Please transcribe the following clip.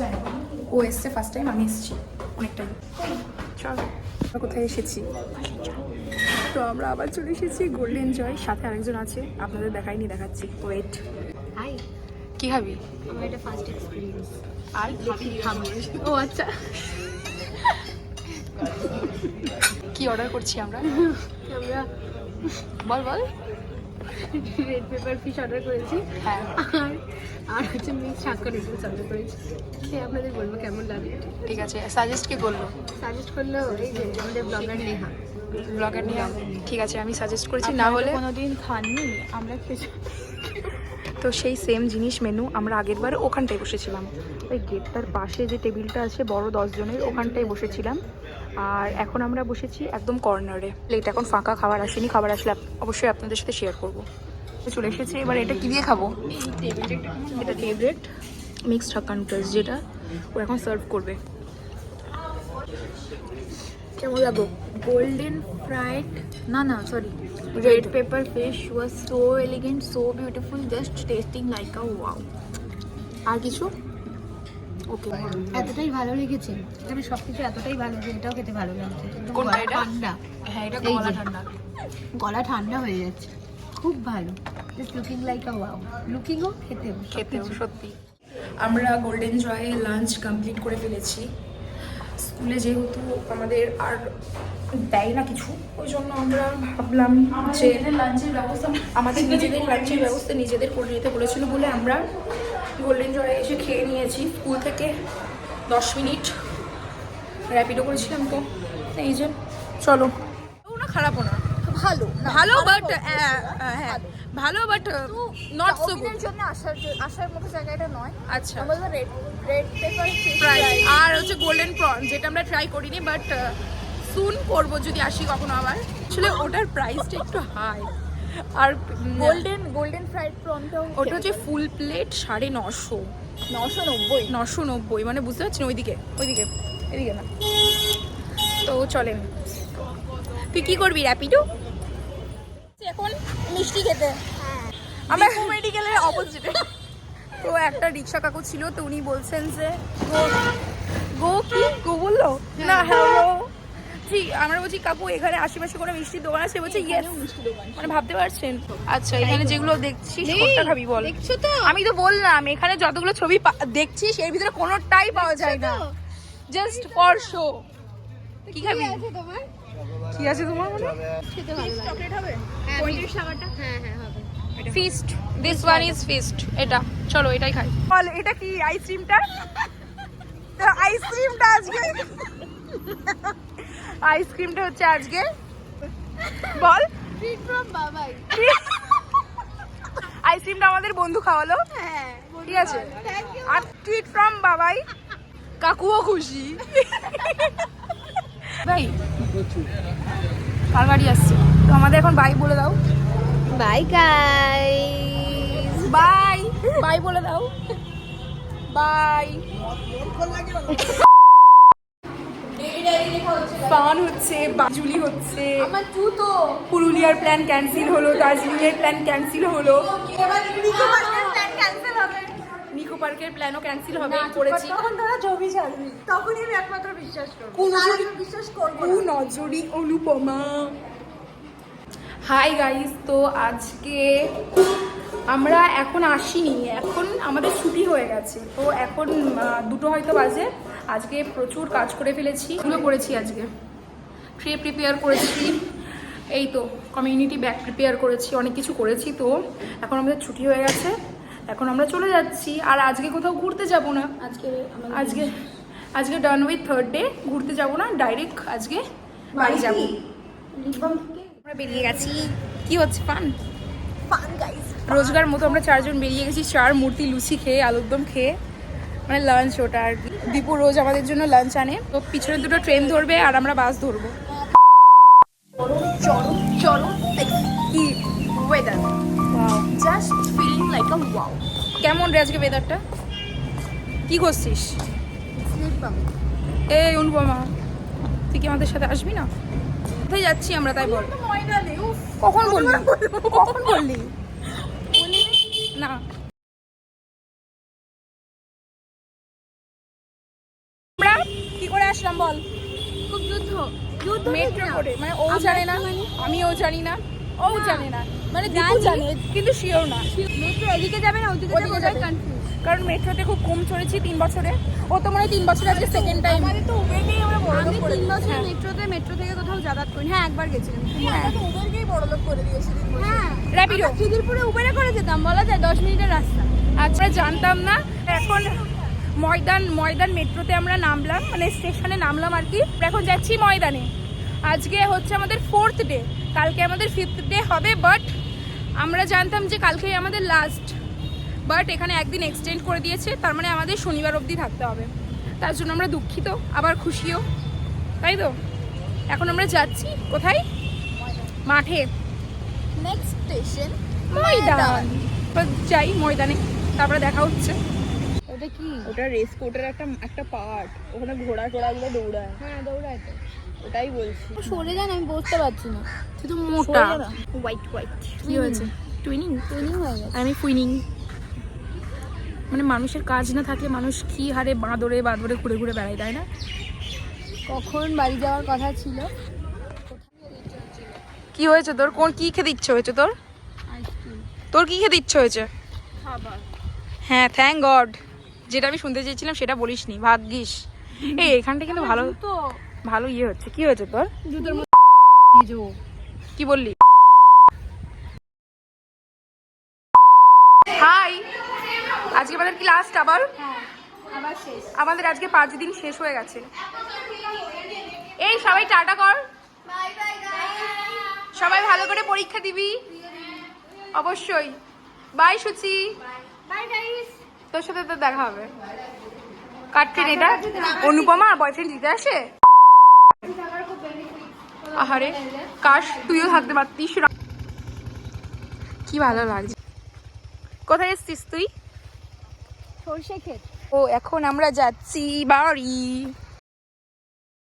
Time, ও এসছে first time, আমি এসেছি অনেকটাই। চল আমরা কোথায় এসেছি, তো আমরা আবার চলে এসেছি গোল্ডেন জয়, সাথে আরেকজন আছে, আপনাদের দেখাইনি, দেখাচ্ছি, ওয়েট। হাই, কি খাবি? আমার এটা ফার্স্ট এক্সপেরিয়েন্স। আর খাবো। ও আচ্ছা, কি অর্ডার করছি আমরা? আমরা বল বল। রেড পেপার ফিশ অর্ডার করেছি, হ্যাঁ, আর হচ্ছে মিক্স শাক্কা নুডলস অর্ডার করেছি। খেয়ে আপনাদের বলবো কেমন লাগে। ঠিক আছে। সাজেস্ট কে করলো? সাজেস্ট করলো এই যে আমাদের ব্লগার নেহা। ব্লগার নিয়ে? ঠিক আছে, আমি সাজেস্ট করেছি, না হলে কোনোদিন খাননি, আমরা খেয়েছি। তো সেই সেম জিনিস মেনু আমরা আগের বার ওখানটায় বসেছিলাম, ওই গেটটার পাশে যে টেবিলটা আছে বড় 10 জনের, ওখানটায় বসেছিলাম। আর এখন আমরা বসেছি একদম কর্নারে, প্লেট এখন ফাঁকা, খাবার আসেনি, খাবার আসলে অবশ্যই আপনাদের সাথে শেয়ার করবো। চলে এসেছে, এবার এটা কি দিয়ে খাবো? এটা ফেভারিট মিক্সড হাক্কা নুডলস, যেটা ও এখন সার্ভ করবে। কেমন লাগো? Golden fried, no, sorry. Red pepper fish was so elegant, so beautiful, just tasting like a wow. আর কিছু? ওকে, এতটাই ভালো লেগেছে, এখানে সবকিছু এতটাই ভালো যে এটাও খেতে ভালো লাগছে। কোনটা এটা? ঠান্ডা, হ্যাঁ, এটা এই গলা যে। ঠান্ডা। গলা ঠান্ডা হয়ে যাচ্ছে, খুব ভালো, just looking like a wow. লুকিংও খেতেও খেতেও সত্যি। আমরা গোল্ডেন জয়ে লাঞ্চ কমপ্লিট করে ফেলেছি। স্কুলে যেহেতু আমাদের আর দেয় না কিছু, ওই জন্য আমরা ভাবলাম যে লাঞ্চের ব্যবস্থা, আমাদের নিজেদের লাঞ্চের ব্যবস্থা নিজেদের করে নিতে বলেছিল বলে আমরা গোল্ডেন জয়ে এসে খেয়ে নিয়েছি। স্কুল থেকে 10 মিনিট র্যাপিডো করেছিলাম, তো এই যে চলো। না খারাপও না, ভালো ভালো, বাট হ্যাঁ ভালো, বাট নট সো গুড। জন্য আসার মতো জায়গাটা নয়। আচ্ছা, বলবো রেড পেপার ফিশ ফ্রাই আর হচ্ছে গোল্ডেন প্রন, যেটা আমরা ট্রাই করিনি, বাট সুন করবো যদি আসি কখনো আবার। আসলে ওটার প্রাইসটা একটু হাই, আর গোল্ডেন ফ্রাইড প্রনটাও ওটা হচ্ছে ফুল প্লেট 950, 990, মানে বুঝতে পারছি না, ওইদিকে এদিকে না। তো চলেন, তুই কি করবি? র্যাপিডো এখন মিষ্টি খেতে, আমরা মেডিকেলের অপোজিটে। তো একটা রিক্সা কাকু ছিল, তো উনি বলছেন যে গো বললো না, হ্যালো জি, আমরা বলছি কাকু এখানে আশেপাশে কোনো মিষ্টির দোকান আছে? বলছে ইয়েস, মানে ভাবতে পারছেন। আচ্ছা, এখানে যেগুলো দেখছিস কোনটা খাবি বল? দেখছো তো? আমি তো বললাম এখানে যতগুলো ছবি দেখছিস এর ভিতরে কোনোটাই পাওয়া যায় না, জাস্ট ফর শো। কি খাবি? তোমার কি আছে তোমার মনে? খেতে ভালো লাগে। চকলেট হবে? পনির সাবাটা, হ্যাঁ হবে। Feast, this one is feast. এটা চলো, এটাই খাই। বল এটা কি? আইসক্রিমটা, আইসক্রিমটা আজকে, আইসক্রিমটা হচ্ছে আজকে, বল। ট্রিট ফ্রম বাবাই। আইসক্রিমটা আমাদের বন্ধু খাওয়ালো, হ্যাঁ, ঠিক আছে। আর ট্রিট ফ্রম বাবাই, কাকুও খুশি। ভাই কার গাড়ি আসছে, তো আমাদের এখন বাই বলে দাও। বাই গাইস, বাই বাই বলে দাও, বাই। পান হচ্ছে, বাজুলি হচ্ছে, আমার জুতো। পুরুলিয়ার প্ল্যান ক্যান্সেল হলো, দার্জিলিংয়ের প্ল্যান ক্যান্সেল হলো, এবার নিকো পার্কের প্ল্যান ক্যান্সেল হবে। নিকো পার্কের প্ল্যানও ক্যান্সেল হবে করেছি। তখন তোরা ছবি ছাড়বি, তখনই আমি একমাত্র বিশ্বাস করব। বিশ্বাস করবো না। নজরি অনুপমা। হাই গাইস, তো আজকে আমরা এখন আসিনি, এখন আমাদের ছুটি হয়ে গেছে, তো এখন 2টো হয়তো বাজে। আজকে প্রচুর কাজ করে ফেলেছি, এগুলো করেছি আজকে, ট্রে প্রিপেয়ার করেছি, এই তো কমিউনিটি ব্যাগ প্রিপেয়ার করেছি, অনেক কিছু করেছি। তো এখন আমাদের ছুটি হয়ে গেছে, এখন আমরা চলে যাচ্ছি। আর আজকে কোথাও ঘুরতে যাব না, আজকে ডান উইথ 3rd ডে, ঘুরতে যাব না, ডাইরেক্ট আজকে বাড়ি যাব। আমরা বেরিয়ে গেছি, কি হচ্ছে ফান গাইস, রোজগার মতো আমরা 4 জন বেরিয়ে গেছি, 4 মূর্তি লুচি খেয়ে, আলুর দম খেয়ে, মানে লাঞ্চ ওটা আর কি। দীপু রোজ আমাদের জন্য লাঞ্চ আনে, তো পিছনে 2টো ট্রেন ধরবে আর আমরা বাস ধরবো। চরম কি weather, just feeling like a wow. কেমন রে আজকে ওয়েদারটা? কি করছিস? স্লিপ পাবো। এই অনুপমা, তুই কি আমাদের সাথে আসবি না? কোথায় যাচ্ছি আমরা তাই বল। কখন বললি না? গেছিলাম বল? খুব যুদ্ধ যুদ্ধ মেট্রো না। করে, মানে ও আমরা জানে না, একটুখানি- আমিও জানি না, ও জানে না, মানে দীপু জানি। জানে কিন্তু শিওর না। মেট্রো এদিকে যাবে না ওদিকে ওদিকে যাবে। কনফিউজ। কারণ মেট্রোতে খুব কম চড়েছি 3 বছরে, ও তো মানে 3 বছরে আজকে সেকেন্ড টাইম। আমাদের তো উবেরকেই আমরা বড়লোক আমি করে 3 দিয়েছি। বছর মেট্রো থেকে কোথাও যাতায়াত করি। হ্যাঁ একবার গেছিলাম। হ্যাঁ উবেরকেই বড়লোক করে দিয়েছি 3 বছর। হ্যাঁ র্যাপিডো। আমরা খিদিরপুরে উবেরে করে যেতাম, বলা যায় 10 মিনিটের রাস্তা। আচ্ছা জানতাম না। এখন ময়দান মেট্রোতে আমরা নামলাম, মানে স্টেশনে নামলাম আর কি। এখন যাচ্ছি ময়দানে। আজকে হচ্ছে আমাদের 4th ডে, কালকে আমাদের 5th ডে হবে। বাট আমরা জানতাম যে কালকেই আমাদের লাস্ট, বাট এখানে একদিন এক্সটেন্ড করে দিয়েছে, তার মানে আমাদের শনিবার অবধি থাকতে হবে। তার জন্য আমরা দুঃখিত, আবার খুশিও, তাই তো। এখন আমরা যাচ্ছি কোথায়? মাঠে। নেক্সট স্টেশন ময়দান। এবার যাই ময়দানে, তারপরে দেখা হচ্ছে। ওটা কি? ওটা রেস কোর্টের একটা পার্ট, ওখানে ঘোড়াগুলো দৌড়ায়। হ্যাঁ দৌড়ায় তো। ওটাই বলছি। সরে যান, আমি বসতে পারছি না। তুই তো মোটা। সরে যা। হোয়াইট কি হয়েছে? টুইনিং ট্রেনিং হয়ে গেছে। আমি কুইনিং। মানে মানুষের কাজ না থাকলে মানুষ কি হারে বাঁদরে ঘুরে ঘুরে বেড়ায়, তাই না? কখন বাড়ি যাওয়ার কথা ছিল? কি হয়েছে তোর? কি খেতে ইচ্ছে হয়েছে তোর? আইসক্রিম তোর কি খেতে ইচ্ছে হয়েছে? খাবার। হ্যাঁ থ্যাংক গড, যেটা আমি শুনতে চেয়েছিলাম সেটা বলিসনি, ভাগ্যিস। এই এখানটা কিন্তু ভালো তো ভালো ইয়ে হচ্ছে। কি হয়েছে তোর? জুতোর মধ্যে কি বললি? হাই, আজকে আমাদের কি লাস্ট আবার? আবার শেষ। আমাদের আজকে 5 দিন শেষ হয়ে গেছে। এই সবাই টাটা কর। সবাই ভালো করে পরীক্ষা দিবি অবশ্যই। Bye Suchi, bye guys. তোর সাথে তো দেখা হবে। কাটছেন এটা? অনুপমা বয়ফ্রেন্ড দিতে আসে? আহারে, কাশ তুইও থাকতে পারতিস। কি ভালো লাগছে। কোথায় এসছিস তুই? সরষে ক্ষেত। ও এখন আমরা যাচ্ছি বাড়ি।